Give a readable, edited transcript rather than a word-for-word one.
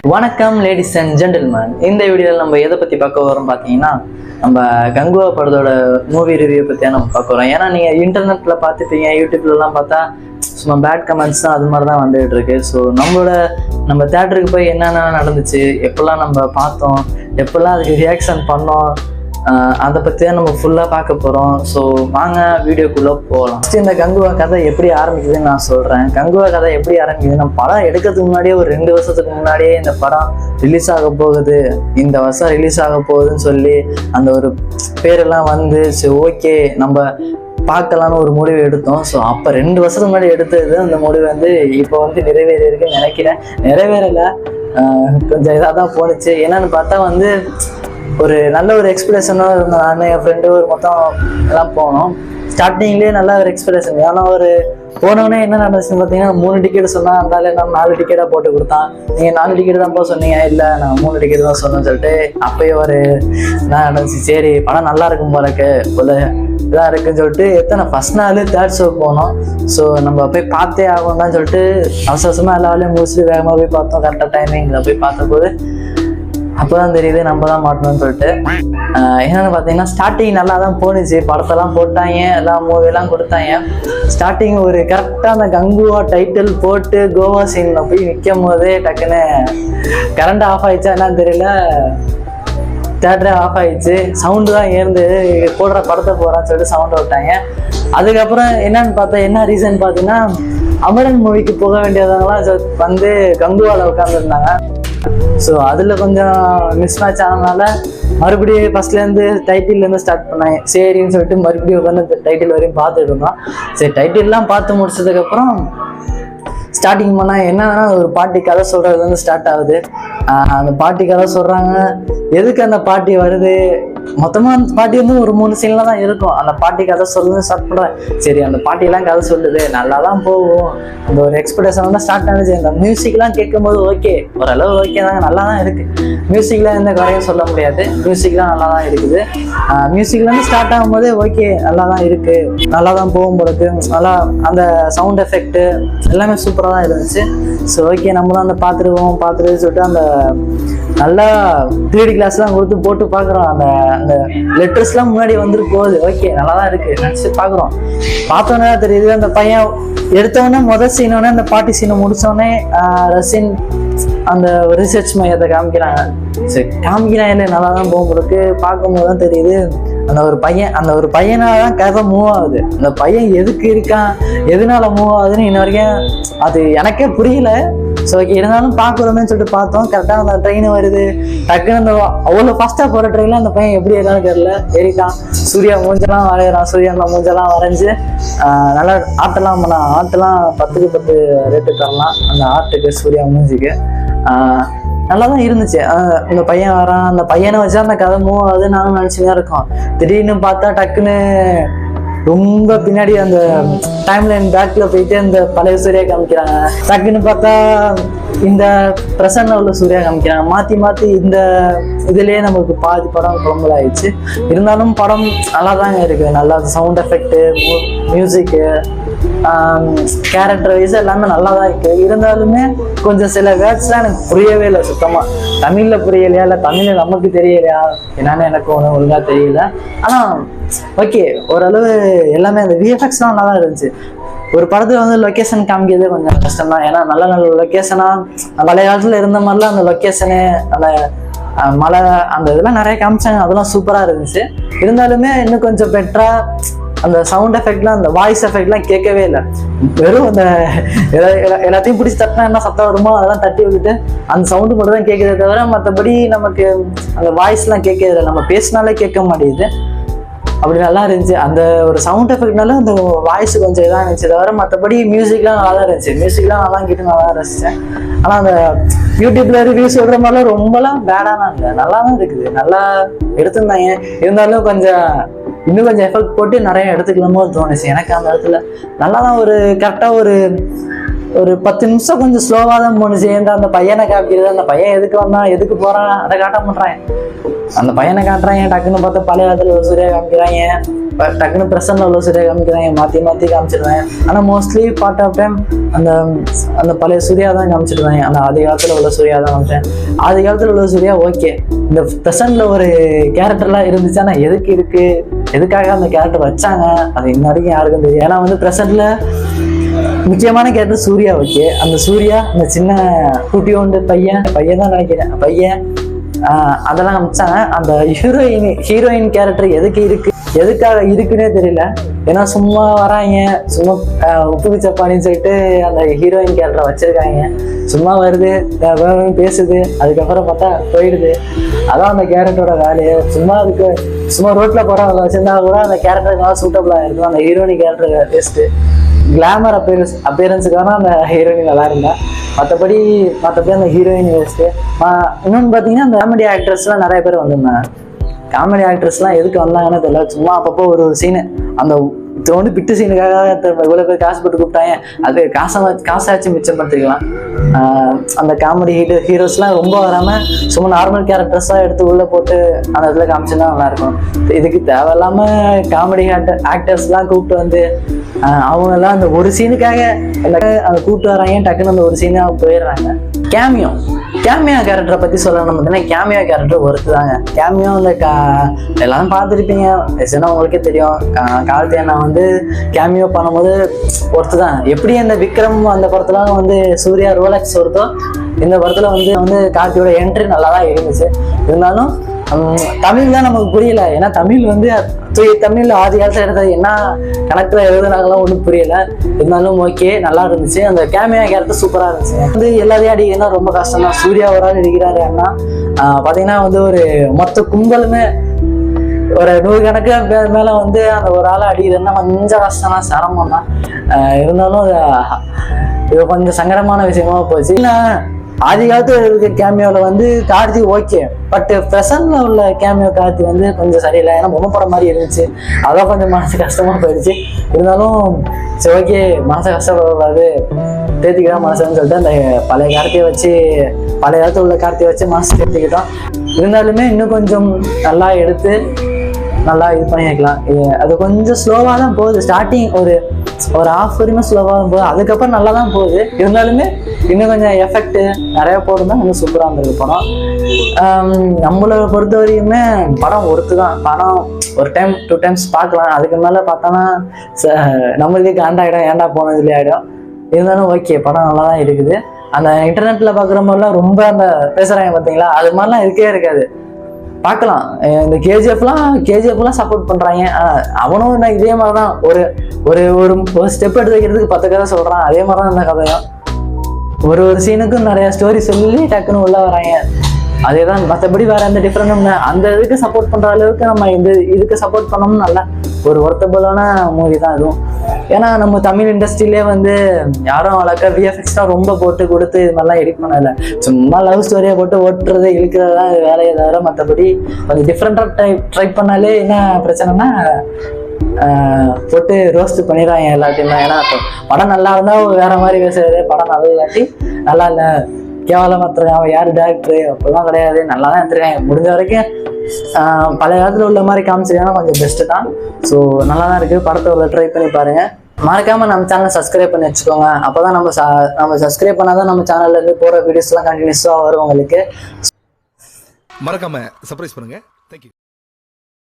வணக்கம் ladies and gentleman. இந்த வீடியோவில் நம்ம எதை பற்றி பார்க்க வரோம் பார்த்தீங்கன்னா, நம்ம கங்குவா படத்தோட மூவி ரிவ்யூ பற்றியா நம்ம பார்க்க வரோம். ஏன்னா நீங்கள் இன்டர்நெட்டில் பார்த்துப்பீங்க, யூடியூப்லலாம் பார்த்தா சும்மா பேட் கமெண்ட்ஸ் தான் அது மாதிரி தான் வந்துகிட்டு இருக்கு. ஸோ நம்ம தேட்டருக்கு போய் என்னென்ன நடந்துச்சு, எப்பெல்லாம் நம்ம பார்த்தோம், எப்பெல்லாம் அதுக்கு ரியாக்ஷன் பண்ணோம், அதை பற்றி தான் நம்ம ஃபுல்லாக பார்க்க போகிறோம். ஸோ வாங்க வீடியோக்குள்ளே போகலாம். ஃபஸ்ட்டு இந்த கங்குவா கதை எப்படி ஆரம்பிக்குதுன்னு நான் சொல்கிறேன். கங்குவா கதை எப்படி ஆரம்பிக்குது, நம்ம படம் எடுக்கிறதுக்கு முன்னாடியே ஒரு 2 வருஷத்துக்கு முன்னாடியே இந்த படம் ரிலீஸ் ஆக போகுது, இந்த வருஷம் ரிலீஸ் ஆக போகுதுன்னு சொல்லி அந்த ஒரு பேரெல்லாம் வந்து சரி ஓகே நம்ம பார்க்கலான்னு ஒரு முடிவு எடுத்தோம். ஸோ அப்போ 2 வருஷத்துக்கு முன்னாடி எடுத்தது அந்த முடிவு வந்து இப்போ வந்து நிறைவேறியிருக்குன்னு நினைக்கிறேன். நிறைவேறலை, கொஞ்சம் இதாக தான் போணுச்சு. என்னன்னு பார்த்தா வந்து ஒரு நல்ல ஒரு எக்ஸ்பிரஷனாக இருந்தோம். நான் என் ஃப்ரெண்டு ஒரு மொத்தம் எல்லாம் போனோம். ஸ்டார்டிங்லேயே நல்ல ஒரு எக்ஸ்பிரஷன். ஏன்னா ஒரு போனோடனே என்ன நடந்துச்சுன்னு பார்த்தீங்கன்னா, 3 டிக்கெட் சொன்னால் அந்தால நான் 4 டிக்கெட்டாக போட்டு கொடுத்தான். நீங்கள் 4 டிக்கெட் தான் போக சொன்னீங்க, இல்லை நான் 3 டிக்கெட் தான் சொன்னேன்னு சொல்லிட்டு அப்பயே ஒரு என்ன நடந்துச்சு, சரி படம் நல்லா இருக்கும் போலக்கு போல இதாக இருக்குன்னு சொல்லிட்டு ஃபர்ஸ்ட் நாள் தேர்ட் ஷோ போனோம். ஸோ நம்ம போய் பார்த்தே ஆகணும்னு சொல்லிட்டு அவசரமாக எல்லா வேலையும் முடிச்சுட்டு வேகமாக போய் பார்த்தோம். கரெக்டாக டைமிங்கில் போய் பார்த்தபோது அப்போதான் தெரியுது நம்ம தான் மாட்டணும்னு சொல்லிட்டு. என்னென்னு பார்த்தீங்கன்னா, ஸ்டார்டிங் நல்லா தான் போணுச்சு. படத்தெல்லாம் போட்டாங்க, எல்லாம் மூவியெல்லாம் கொடுத்தாங்க. ஸ்டார்டிங் ஒரு கரெக்டாக அந்த கங்குவா டைட்டில் போட்டு கோவா சீனில் போய் நிற்கும் போதே டக்குன்னு கரண்ட் ஆஃப் ஆயிடுச்சா என்னன்னு தெரியல, தேட்டரே ஆஃப் ஆயிடுச்சு. சவுண்டு தான் ஏர்ந்து போடுற படத்தை போகிறான்னு சொல்லிட்டு சவுண்டு விட்டாங்க. அதுக்கப்புறம் என்னன்னு பார்த்தா, என்ன ரீசன் பார்த்தீங்கன்னா, அமரன் மூவிக்கு போக வேண்டியவங்களாம் வந்து கங்குவாவில் உட்காந்துருந்தாங்க. ஸோ அதில் கொஞ்சம் மிஸ் மேட்ச் ஆனதுனால மறுபடியும் ஃபஸ்ட்லேருந்து டைட்டில்லேருந்து ஸ்டார்ட் பண்ணாங்க. சரின்னு சொல்லிட்டு மறுபடியும் உட்காந்து டைட்டில் வரையும் பார்த்துட்டு இருந்தோம். சரி டைட்டில்லாம் பார்த்து முடிச்சதுக்கப்புறம் ஸ்டார்டிங் பண்ணால் என்னன்னா, ஒரு பாட்டி கதை சொல்கிறது வந்து ஸ்டார்ட் ஆகுது. அந்த பாட்டி கதை சொல்கிறாங்க. எதுக்கு அந்த பாட்டி வருது, மொத்தமாக அந்த பாட்டி வந்து ஒரு 3 சீனில் தான் இருக்கும். அந்த பாட்டி கதை சொல்லுன்னு ஸ்டார்ட் பண்ணுறேன். சரி அந்த பாட்டிலாம் கதை சொல்லுது, நல்லா தான் போகும், அந்த ஒரு எக்ஸ்பெக்டேஷன் வந்து ஸ்டார்ட் ஆனிச்சு. அந்த மியூசிக்லாம் கேட்கும்போது ஓகே, ஓரளவு ஓகே தாங்க, நல்லா தான் இருக்குது. மியூசிக்லாம் எந்த குறையும் சொல்ல முடியாது, மியூசிக்லாம் நல்லா தான் இருக்குது. மியூசிக்லேருந்து ஸ்டார்ட் ஆகும்போதே ஓகே நல்லா தான் இருக்குது, நல்லா தான் போகும் போலக்கு. நல்லா அந்த சவுண்ட் எஃபெக்ட்டு எல்லாமே சூப்பராக தான் இருந்துச்சு. ஸோ ஓகே நம்ம தான் அந்த பார்த்துட்டு சொல்லிட்டு அந்த நல்லா 3D கிளாஸ்லாம் கொடுத்து போட்டு பார்க்குறோம். அந்த லெட்டர்ஸ்லாம் முன்னாடி வந்துட்டு போகுது. ஓகே நல்லா தான் இருக்குது நினச்சி பார்க்குறோம். பார்த்தோன்னே தெரியுது, அந்த பையன் எடுத்தவொடனே முதல் சீனோடனே அந்த பாட்டி சீனை முடித்தோடனே ரசின் அந்த ரிசர்ச் மையத்தை காமிக்கிறாங்க. சரி காமிக்கிறாங்க, நல்லா தான் போகும்போது பார்க்கும்போது தான் தெரியுது அந்த ஒரு பையனால தான் கதை மூவ் ஆகுது. அந்த பையன் எதுக்கு இருக்கான், எதனால மூவ் ஆகுதுன்னு இன்ன வரைக்கும் அது எனக்கே புரியல. ஸோ இருந்தாலும் பார்க்குறோமேன்னு சொல்லிட்டு பார்த்தோம். கரெக்டாக அந்த ட்ரெயின் வருது, டக்குன்னு அந்த அவ்வளோ ஃபாஸ்ட்டாக போகிற ட்ரெயினில் அந்த பையன் எப்படி ஏதாவது தெரியல ஏறிட்டான். சூர்யா மூஞ்செல்லாம் வரைகிறான், சூர்யாண்ட மூஞ்செல்லாம் வரைஞ்சி நல்லா ஆர்ட்டெல்லாம் பண்ணான். ஆர்ட்டெல்லாம் 10க்கு 10 ரேட்டு தரலாம் அந்த ஆர்ட்டுக்கு, சூர்யா மூஞ்சிக்கு. நல்லா தான் இருந்துச்சு. அந்த பையன் வரான், அந்த பையனை வச்சா அந்த கதை மூவ் ஆகுது நானும் நினச்சிதான் இருக்கோம். திடீர்னு பார்த்தா டக்குன்னு ரொம்ப பின்னாடி அந்த டைம்லைன் பேக்ல போயிட்டு அந்த பழைய சூர்யா காமிக்கிறாங்க. டக்குன்னு பார்த்தா இந்த பிரசன்ன உள்ள சூர்யா காமிக்கிறாங்க. மாற்றி இந்த இதுலேயே நமக்கு பாதி படம் குழம்புல ஆயிடுச்சு. இருந்தாலும் படம் நல்லா தாங்க இருக்குது. நல்லா சவுண்ட் எஃபெக்ட்டு, மியூசிக்கு, கேரக்டர் வைஸ் எல்லாமே நல்லா தான் இருக்குது. இருந்தாலுமே கொஞ்சம் சில வேர்ட்ஸ்லாம் எனக்கு புரியவே இல்லை சுத்தமாக. தமிழில் புரியலையா இல்லை தமிழில் நமக்கு தெரியலையா என்னன்னு எனக்கு ஒன்றும் ஒழுங்காக தெரியல. ஆனால் ஓகே ஓரளவு எல்லாமே அந்த விஎஃப்எக்ஸ்லாம் நல்லா தான் இருந்துச்சு. ஒரு படத்தில் வந்து லொக்கேஷன் காமிக்கிறதே கொஞ்சம் கஷ்டம் தான். ஏன்னா நல்ல நல்ல லொக்கேஷனாக பழைய காலத்தில் இருந்த மாதிரிலாம் அந்த லொக்கேஷனு, அந்த மலை, அந்த இதெல்லாம் நிறைய காமிச்சாங்க. அதெல்லாம் சூப்பராக இருந்துச்சு. இருந்தாலுமே இன்னும் கொஞ்சம் பெட்டராக அந்த சவுண்ட் எஃபெக்ட்லாம், அந்த வாய்ஸ் எஃபெக்ட்லாம் கேட்கவே இல்லை. வெறும் அந்த எல்லாத்தையும் பிடிச்சி தட்டினா என்ன சத்தம் வருமோ அதெல்லாம் தட்டி விட்டுட்டு அந்த சவுண்டு மட்டும் தான் கேட்குறதே தவிர மற்றபடி நமக்கு அந்த வாய்ஸ்லாம் கேட்கறதில்லை. நம்ம பேசினாலே கேட்க மாட்டேங்குது. அப்படி நல்லா இருந்துச்சு. அந்த ஒரு சவுண்ட் எஃபெக்ட்னால அந்த வாய்ஸ் கொஞ்சம் இதாக இருந்துச்சு தவிர மற்றபடி மியூசிக்லாம் நல்லா தான் இருந்துச்சு. மியூசிக்லாம் நல்லா கேட்டு நல்லா ரசித்தேன். ஆனால் அந்த யூடியூப்ல ரிவ்யூ சொல்கிற மாதிரிலாம் ரொம்பலாம் பேடாலாம் இல்லை, நல்லா தான் இருக்குது, நல்லா எடுத்திருந்தாங்க. இருந்தாலும் இன்னும் கொஞ்சம் எஃபெக்ட் போட்டு நிறைய எடுத்துக்கலாமோ தோணுச்சு எனக்கு. அந்த இடத்துல நல்லா தான் ஒரு கரெக்டாக ஒரு ஒரு 10 நிமிஷம் கொஞ்சம் ஸ்லோவாக தான் போணுச்சு. ஏன்டா அந்த பையனை காமிக்கிறது, அந்த பையன் எதுக்கு வந்தான் எதுக்கு போறான் அதை காட்ட மாட்டான். அந்த பையனை காட்டுறாங்க, டக்குன்னு பார்த்தா பழைய காலத்துல ஒரு சூர்யா காமிக்கிறாங்க, டக்குன்னு பிரசன்ட்ல உள்ள சூர்யா காமிக்கிறாங்க, மாத்தி காமிச்சிருந்தாங்க. ஆனா மோஸ்ட்லி பார்ட் ஆஃப் டைம் அந்த அந்த பழைய சூர்யா தான் காமிச்சிருந்தாங்க. அந்த ஆதி காலத்துல உள்ள சூர்யா தான் காமிச்சேன். ஆதி காலத்துல உள்ள சூர்யா ஓகே. இந்த பிரசன்ட்ல ஒரு கேரக்டர்லாம் இருந்துச்சு, ஆனா எதுக்கு இருக்கு, எதுக்காக அந்த கேரக்டர் வச்சாங்க அது இன்ன வரைக்கும் யாருக்கும் தெரியும். ஏன்னா வந்து பிரசன்ட்ல முக்கியமான கேரக்டர் சூர்யா ஓகே. அந்த சூர்யா அந்த சின்ன குட்டியோண்டு பையன் தான் நினைக்கிறேன், பையன் அதெல்லாம் காமிச்சாங்க. அந்த ஹீரோயின் கேரக்டர் எதுக்காக இருக்குன்னே தெரியல. ஏன்னா சும்மா வராங்க, சும்மா உப்பு சப்பானின்னு சொல்லிட்டு அந்த ஹீரோயின் கேரக்டரை வச்சிருக்காங்க. சும்மா வருது, பேசுது, அதுக்கப்புறம் பார்த்தா போயிடுது. அதான் அந்த கேரக்டரோட வேலையை. சும்மா ரோட்ல போறவங்க வச்சிருந்தா கூட அந்த கேரக்டருக்கு நல்லா சூட்டபிளா இருக்கும். அந்த ஹீரோயின் கேரக்டர் பெஸ்ட் கிளாமர் அப்பியரன்ஸுக்கான அந்த ஹீரோயின் நல்லா இருந்தா, மற்றபடி அந்த ஹீரோயின் வேஸ்ட்டு. இன்னொன்று பார்த்தீங்கன்னா அந்த காமெடி ஆக்ட்ரஸ்லாம் நிறைய பேர் வந்திருந்தாங்க. காமெடி ஆக்ட்ரஸ்லாம் எதுக்கு வந்தாங்கன்னு தெரியல. சும்மா அப்பப்போ ஒரு சீனு அந்த தோண்டி பிட்டு சீனுக்காக இவ்வளோ பேர் காசு போட்டு கூப்பிட்டாங்க. அது காசாச்சும் மிச்சம் பார்த்துக்கலாம். அந்த காமெடி ஹீரோஸ்லாம் ரொம்ப வராமல் சும்மா நார்மல் கேரக்டர்ஸாக எடுத்து உள்ளே போட்டு அந்த இடத்துல காமிச்சுன்னா நல்லாயிருக்கும். இதுக்கு தேவையில்லாமல் காமெடி ஆக்டர்ஸ்லாம் கூப்பிட்டு வந்து அவங்கெல்லாம் அந்த ஒரு சீனுக்காக அந்த கூப்பிட்டு வராங்க, டக்குன்னு அந்த ஒரு சீனாக போயிடுறாங்க. கேமியோ கேரக்டரை பற்றி சொல்லணும் பார்த்தீங்கன்னா, கேமியோ கேரக்டர் ஒர்த்து தாங்க. கேமியோ அந்த எல்லாரும் பார்த்துருப்பீங்க, ஏன்னா உங்களுக்கே தெரியும். கார்த்தியனா வந்து கேமியோ பண்ணும்போது ஒர்த்து தான். எப்படி அந்த விக்ரம் அந்த படத்துல வந்து சூர்யா ரோலக்ஸ் ஒருத்தோ, இந்த படத்துல வந்து கார்த்தியோட என்ட்ரி நல்லா தான் இருந்துச்சு. இருந்தாலும் தமிழ் தான் நமக்கு புரியல. ஏன்னா தமிழ் வந்து தமிழ் ஆதி காலத்தில் எடுத்தது என்ன கணக்கில் எழுதுனாங்களாம் ஒன்றும் புரியல. இருந்தாலும் ஓகே, நல்லா இருந்துச்சு. அந்த கேமியா கேரக்டர் சூப்பராக இருந்துச்சு. வந்து எல்லாத்தையும் அடிக்கிறதுனா ரொம்ப கஷ்டம் தான். சூர்யா ஒரு ஆள் அடிக்கிறாரு அண்ணா பார்த்தீங்கன்னா வந்து ஒரு மொத்த கும்பலுமே ஒரு 100 கணக்கு மேலே வந்து அந்த ஒரு ஆளை அடிக்கிறதுனா கொஞ்சம் கஷ்டம் தான், சிரமம் தான். இருந்தாலும் இது கொஞ்சம் சங்கடமான விஷயமா போச்சு. ஏன்னா ஆதி காலத்துல இருக்க கேமியோவில் வந்து கார்த்தி ஓகே, பட் ப்ரெசன்ட்ல உள்ள கேமியோ கார்த்தி வந்து கொஞ்சம் சரியில்லை. ஏன்னா பொம்மை படம் மாதிரி இருந்துச்சு, அதான் கொஞ்சம் மனசு கஷ்டமா போயிடுச்சு. இருந்தாலும் சரி ஓகே, மனசை கஷ்டப்படக்கூடாது, தேர்த்திக்கிட்டா மனசுன்னு சொல்லிட்டு அந்த பழைய காலத்தில் உள்ள கார்த்தியை வச்சு மனசு தேர்த்திக்கிட்டோம். இருந்தாலுமே இன்னும் கொஞ்சம் நல்லா எடுத்து நல்லா இது பண்ணி வைக்கலாம். அது கொஞ்சம் ஸ்லோவாக தான் போகுது. ஸ்டார்டிங் ஒரு ஹாஃப் வரைக்கும் ஸ்லோவாக தான் போகுது, அதுக்கப்புறம் நல்லா தான் போகுது. இருந்தாலுமே இன்னும் கொஞ்சம் எஃபெக்ட் நிறைய போடுறதா இன்னும் சூப்பராக இருந்திருக்கு படம். நம்மளை பொறுத்த வரைக்குமே படம் ஒர்த்து தான். படம் ஒரு டைம் 2 டைம்ஸ் பார்க்கலாம். அதுக்கு மேலே பார்த்தோன்னா நம்மளுக்கே காண்டாயிடும், ஏன்டா போனது இல்லையா ஆகிடும். இருந்தாலும் ஓகே, படம் நல்லா தான் இருக்குது. அந்த இன்டர்நெட்டில் பார்க்குற மாதிரிலாம் ரொம்ப அந்த பேசுகிறாங்க பார்த்தீங்களா, அது மாதிரிலாம் இருக்கவே இருக்காது. பார்க்கலாம். இந்த கேஜிஎஃப்லாம் சப்போர்ட் பண்ணுறாங்க. அவனும் இதே மாதிரி தான் ஒரு ஸ்டெப் எடுத்து வைக்கிறதுக்கு 10 கதை சொல்கிறான். அதே மாதிரி தான் இந்த கதையும் ஒரு சீனுக்கும் நிறைய ஸ்டோரி சொல்லி டக்குன்னு உள்ள வராங்க. அதே தான், மற்றபடி வேற எந்த டிஃப்ரெண்டும் அந்த இதுக்கு சப்போர்ட் பண்ணுற அளவுக்கு நம்ம இதுக்கு சப்போர்ட் பண்ணோம்னு நல்லா ஒரு ஒர்த்தபுளான மூவி தான் இதுவும். ஏன்னா நம்ம தமிழ் இண்டஸ்ட்ரியிலே வந்து யாரும் அழகா விஎஃப்எக்ஸ் தான் ரொம்ப போட்டு கொடுத்து இது மாதிரிலாம் எடிட் பண்ணல. சும்மா லவ் ஸ்டோரியை போட்டு ஓட்டுறது இழுக்கிறது தான் வேலையை தவிர மற்றபடி கொஞ்சம் டிஃப்ரெண்டாக ட்ரை பண்ணாலே என்ன பிரச்சனைனா போட்டு ரோஸ்ட் பண்ணிடுறாங்க எல்லாத்தையுமே. ஏன்னா படம் நல்லா இருந்தால் வேற மாதிரி பேசுறது, படம் நல்லா இல்லாட்டி நல்லா இல்லை கேவலம் மாத்திரம் அவன் யார் டேரக்டரு அப்படிலாம் கிடையாது, நல்லா தான் எடுத்துருக்காங்க. முடிஞ்ச வரைக்கும் பழைய காலத்தில் உள்ள மாதிரி காமிச்சிருக்காங்கன்னா கொஞ்சம் பெஸ்ட்டு தான். ஸோ நல்லா தான் இருக்குது. படத்தை உள்ள ட்ரை பண்ணி பாருங்கள். மறக்காமல் நம்ம சேனலை சப்ஸ்கிரைப் பண்ணி வச்சுக்கோங்க. அப்போ தான் நம்ம சப்ஸ்கிரைப் பண்ணாதான் நம்ம சேனல்லேருந்து போகிற வீடியோஸ்லாம் கண்டினியூஸாக வரும் உங்களுக்கு. மறக்காமல் சர்ப்ரைஸ் பண்ணுங்கள். தேங்க்யூ.